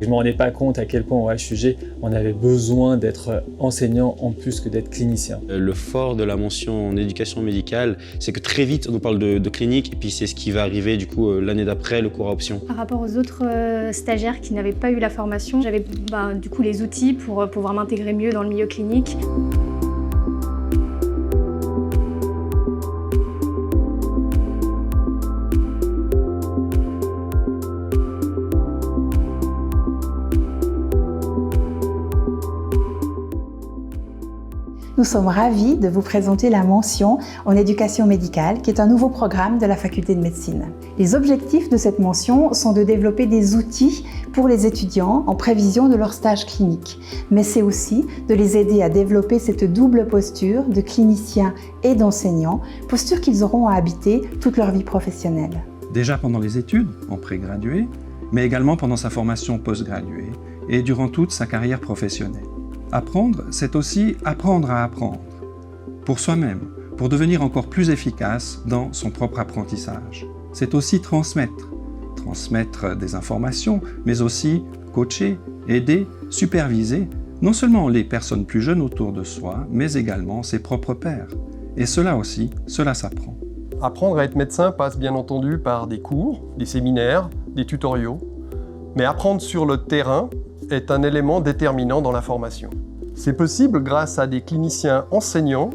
Je ne me rendais pas compte à quel point au HUG, on avait besoin d'être enseignant en plus que d'être clinicien. Le fort de la mention en éducation médicale, c'est que très vite on nous parle de clinique et puis c'est ce qui va arriver du coup l'année d'après, le cours à option. Par rapport aux autres stagiaires qui n'avaient pas eu la formation, j'avais du coup les outils pour pouvoir m'intégrer mieux dans le milieu clinique. Nous sommes ravis de vous présenter la mention en éducation médicale, qui est un nouveau programme de la Faculté de médecine. Les objectifs de cette mention sont de développer des outils pour les étudiants en prévision de leur stage clinique, mais c'est aussi de les aider à développer cette double posture de clinicien et d'enseignant, posture qu'ils auront à habiter toute leur vie professionnelle. Déjà pendant les études, en prégradué, mais également pendant sa formation postgraduée et durant toute sa carrière professionnelle. Apprendre, c'est aussi apprendre à apprendre, pour soi-même, pour devenir encore plus efficace dans son propre apprentissage. C'est aussi transmettre des informations, mais aussi coacher, aider, superviser, non seulement les personnes plus jeunes autour de soi, mais également ses propres pairs. Et cela aussi, cela s'apprend. Apprendre à être médecin passe bien entendu par des cours, des séminaires, des tutoriaux, mais apprendre sur le terrain est un élément déterminant dans la formation. C'est possible grâce à des cliniciens enseignants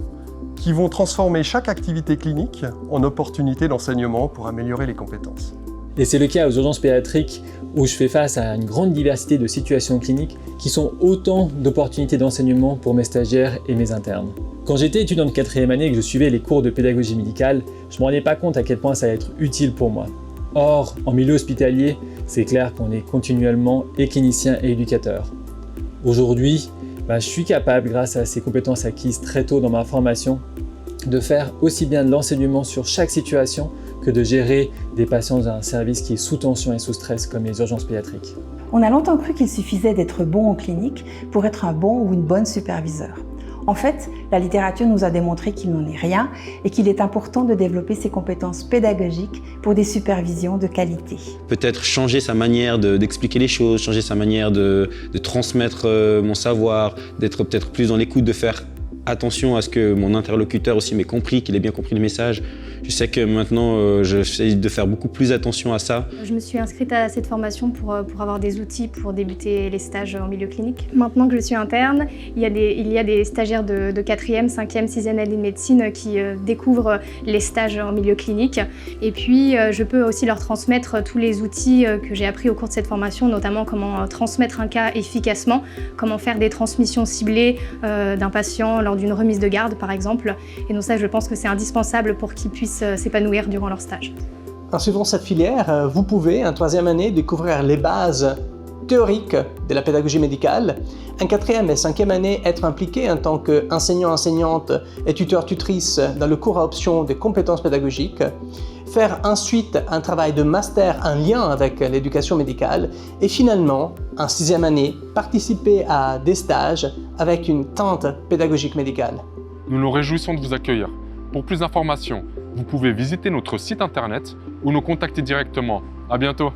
qui vont transformer chaque activité clinique en opportunité d'enseignement pour améliorer les compétences. Et c'est le cas aux urgences pédiatriques où je fais face à une grande diversité de situations cliniques qui sont autant d'opportunités d'enseignement pour mes stagiaires et mes internes. Quand j'étais étudiant de 4e année et que je suivais les cours de pédagogie médicale, je ne me rendais pas compte à quel point ça allait être utile pour moi. Or, en milieu hospitalier, c'est clair qu'on est continuellement et clinicien et éducateur. Aujourd'hui, je suis capable, grâce à ces compétences acquises très tôt dans ma formation, de faire aussi bien de l'enseignement sur chaque situation que de gérer des patients dans un service qui est sous tension et sous stress comme les urgences pédiatriques. On a longtemps cru qu'il suffisait d'être bon en clinique pour être un bon ou une bonne superviseur. En fait, la littérature nous a démontré qu'il n'en est rien et qu'il est important de développer ses compétences pédagogiques pour des supervisions de qualité. Peut-être changer sa manière d'expliquer les choses, changer sa manière de transmettre mon savoir, d'être peut-être plus dans l'écoute, de faire attention à ce que mon interlocuteur aussi m'ait compris, qu'il ait bien compris le message. Je sais que maintenant, j'essaie de faire beaucoup plus attention à ça. Je me suis inscrite à cette formation pour avoir des outils pour débuter les stages en milieu clinique. Maintenant que je suis interne, il y a des stagiaires de 4e, 5e, 6e année de médecine qui découvrent les stages en milieu clinique. Et puis, je peux aussi leur transmettre tous les outils que j'ai appris au cours de cette formation, notamment comment transmettre un cas efficacement, comment faire des transmissions ciblées d'un patient lors d'une remise de garde, par exemple. Et donc ça, je pense que c'est indispensable pour qu'ils puissent s'épanouir durant leur stage. En suivant cette filière, vous pouvez, en 3e année, découvrir les bases théoriques de la pédagogie médicale. En 4e et 5e année, être impliqué en tant qu'enseignant-enseignante et tuteur-tutrice dans le cours à option des compétences pédagogiques. Faire ensuite un travail de master en lien avec l'éducation médicale. Et finalement, en 6e année, participer à des stages avec une tente pédagogique médicale. Nous nous réjouissons de vous accueillir. Pour plus d'informations, vous pouvez visiter notre site internet ou nous contacter directement. À bientôt!